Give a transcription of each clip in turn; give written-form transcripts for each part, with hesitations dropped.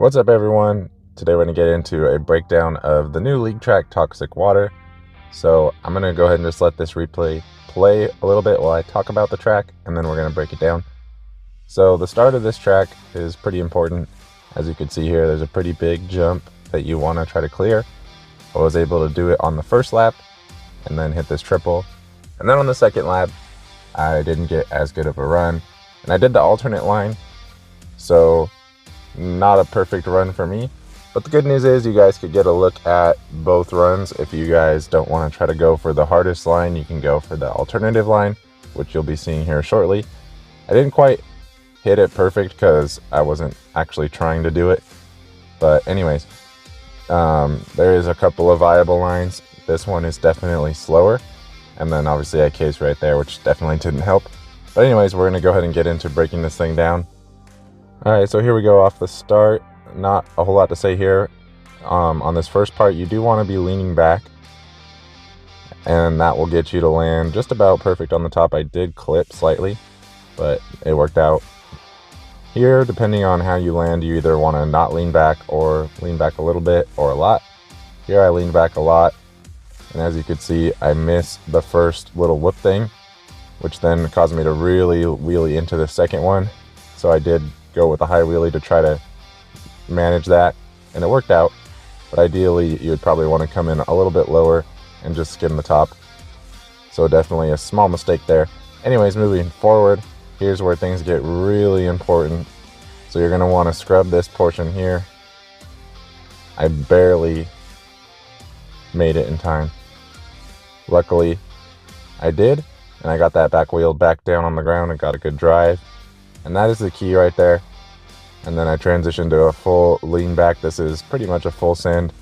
What's up, everyone? Today we're going to get into a breakdown of the new League Track Toxic Water. So I'm going to go ahead and just let this replay play a little bit while I talk about the track, and then we're going to break it down. So the start of this track is pretty important. As you can see here, there's a pretty big jump that you want to try to clear. I was able to do it on the first lap and then hit this triple. And then on the second lap, I didn't get as good of a run. And I did the alternate line, so not a perfect run for me. But the good news is you guys could get a look at both runs. If you guys don't want to try to go for the hardest line, you can go for the alternative line, which you'll be seeing here shortly. I didn't quite hit it perfect because I wasn't actually trying to do it. But anyways, there is a couple of viable lines. This one is definitely slower. And then obviously I cased right there, which definitely didn't help. But anyways, we're going to go ahead and get into breaking this thing down. Alright, so here we go off the start. Not a whole lot to say here. On this first part, you do want to be leaning back, and that will get you to land just about perfect on the top. I did clip slightly, but it worked out. Here, depending on how you land, you either want to not lean back or lean back a little bit or a lot. Here I leaned back a lot, and as you can see, I missed the first little whoop thing, which then caused me to really wheelie into the second one. So I did go with a high wheelie to try to manage that, and it worked out. But ideally you would probably want to come in a little bit lower and just skim the top. So definitely a small mistake there. Anyways, moving forward, here's where things get really important. So you're going to want to scrub this portion here. I barely made it in time. Luckily I did, and I got that back wheel back down on the ground and got a good drive. And that is the key right there. And then I transitioned to a full lean back. This is pretty much a full send.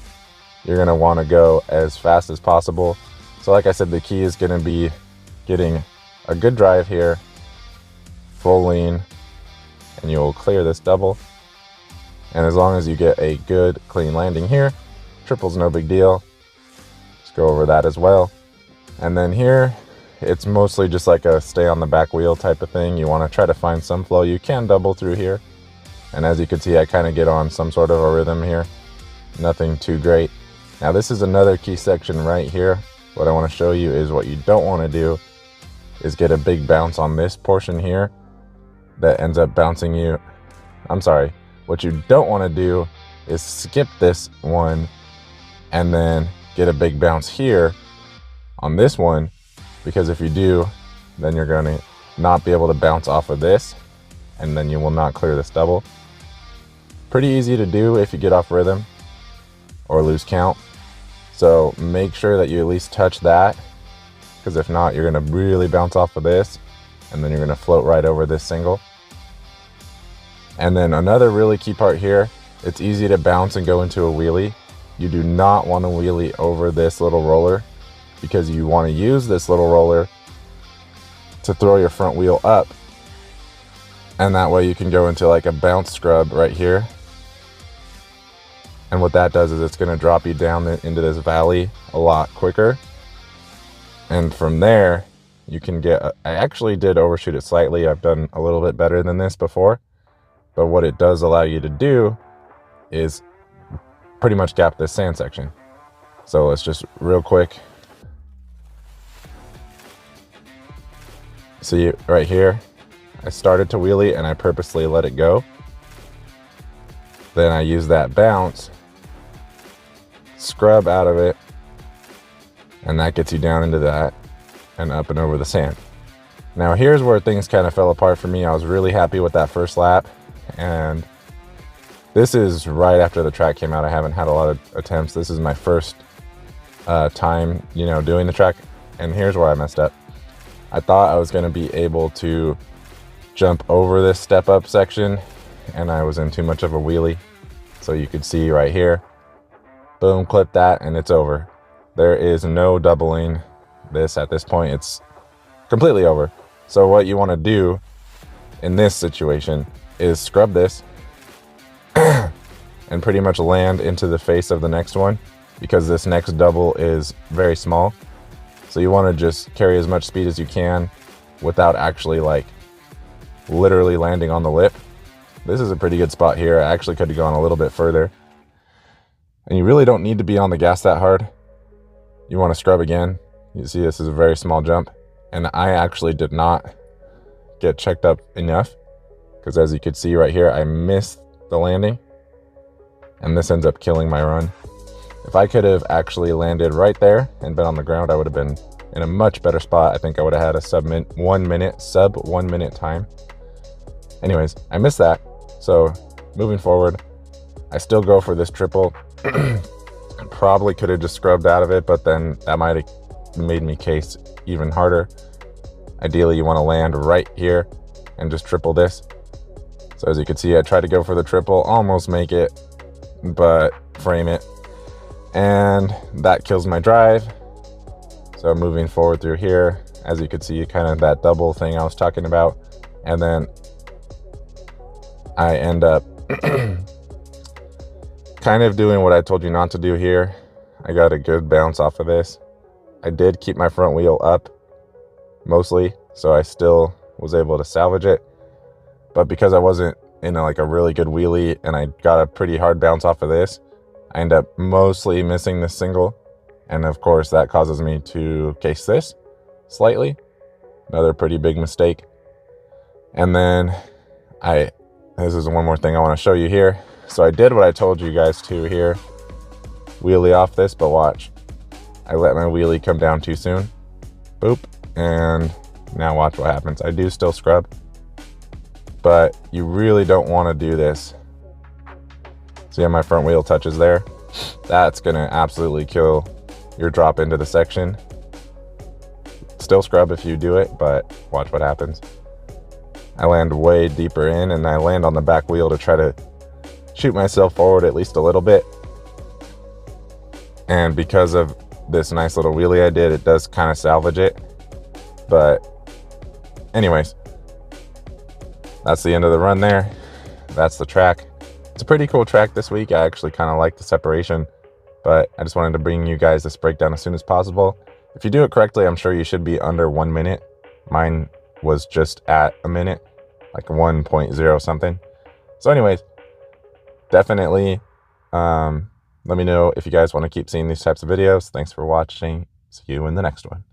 You're going to want to go as fast as possible. So like I said, the key is going to be getting a good drive here, full lean, and you'll clear this double. And as long as you get a good clean landing here, triple's no big deal. Just go over that as well. And then here, it's mostly just like a stay on the back wheel type of thing. You want to try to find some flow. You can double through here. And as you can see, I kind of get on some sort of a rhythm here. Nothing too great. Now this is another key section right here. What I want to show you is what you don't want to do is get a big bounce on this portion here that ends up bouncing you. I'm sorry. What you don't want to do is skip this one and then get a big bounce here on this one. Because if you do, then you're going to not be able to bounce off of this, and then you will not clear this double. Pretty easy to do if you get off rhythm or lose count. So make sure that you at least touch that, because if not, you're going to really bounce off of this, and then you're going to float right over this single. And then another really key part here, it's easy to bounce and go into a wheelie. You do not want to wheelie over this little roller, because you want to use this little roller to throw your front wheel up, and that way you can go into like a bounce scrub right here. And what that does is it's going to drop you down into this valley a lot quicker, and from there you can get I actually did overshoot it slightly. I've done a little bit better than this before, but what it does allow you to do is pretty much gap this sand section. So let's just real quick. See right here, I started to wheelie and I purposely let it go. Then I use that bounce, scrub out of it, and that gets you down into that and up and over the sand. Now here's where things kind of fell apart for me. I was really happy with that first lap, and this is right after the track came out. I haven't had a lot of attempts. This is my first time, doing the track, and here's where I messed up. I thought I was going to be able to jump over this step up section, and I was in too much of a wheelie. So you could see right here, boom, clip that, and it's over. There is no doubling this at this point. It's completely over. So what you want to do in this situation is scrub this and pretty much land into the face of the next one, because this next double is very small. So you want to just carry as much speed as you can without actually like literally landing on the lip. this is a pretty good spot here. I actually could have gone a little bit further. And you really don't need to be on the gas that hard. You want to scrub again. You see this is a very small jump. And I actually did not get checked up enough, because as you can see right here, I missed the landing. And this ends up killing my run. If I could have actually landed right there and been on the ground, I would have been in a much better spot. I think I would have had a sub 1 minute time. Anyways, I missed that. So moving forward, I still go for this triple. Probably could have just scrubbed out of it, but then that might have made me case even harder. Ideally, you want to land right here and just triple this. So as you can see, I tried to go for the triple, almost make it, but frame it. And that kills my drive. So moving forward through here, as you can see, kind of that double thing I was talking about. And then I end up kind of doing what I told you not to do here. I got a good bounce off of this. I did keep my front wheel up mostly, so I still was able to salvage it. But because I wasn't in a really good wheelie and I got a pretty hard bounce off of this, I end up mostly missing this single. And of course that causes me to case this slightly. Another pretty big mistake. And then this is one more thing I want to show you here. So I did what I told you guys to here. Wheelie off this, but watch. I let my wheelie come down too soon. Boop. And now watch what happens. I do still scrub, but you really don't want to do this. See how my front wheel touches there? That's gonna absolutely kill your drop into the section. Still scrub if you do it, but watch what happens. I land way deeper in and I land on the back wheel to try to shoot myself forward at least a little bit. And because of this nice little wheelie I did, it does kind of salvage it. But anyways, that's the end of the run there. That's the track. It's a pretty cool track this week. I actually kind of like the separation, but I just wanted to bring you guys this breakdown as soon as possible. If you do it correctly, I'm sure you should be under 1 minute. Mine was just at a minute, like 1.0 something. So anyways, definitely let me know if you guys want to keep seeing these types of videos. Thanks for watching. See you in the next one.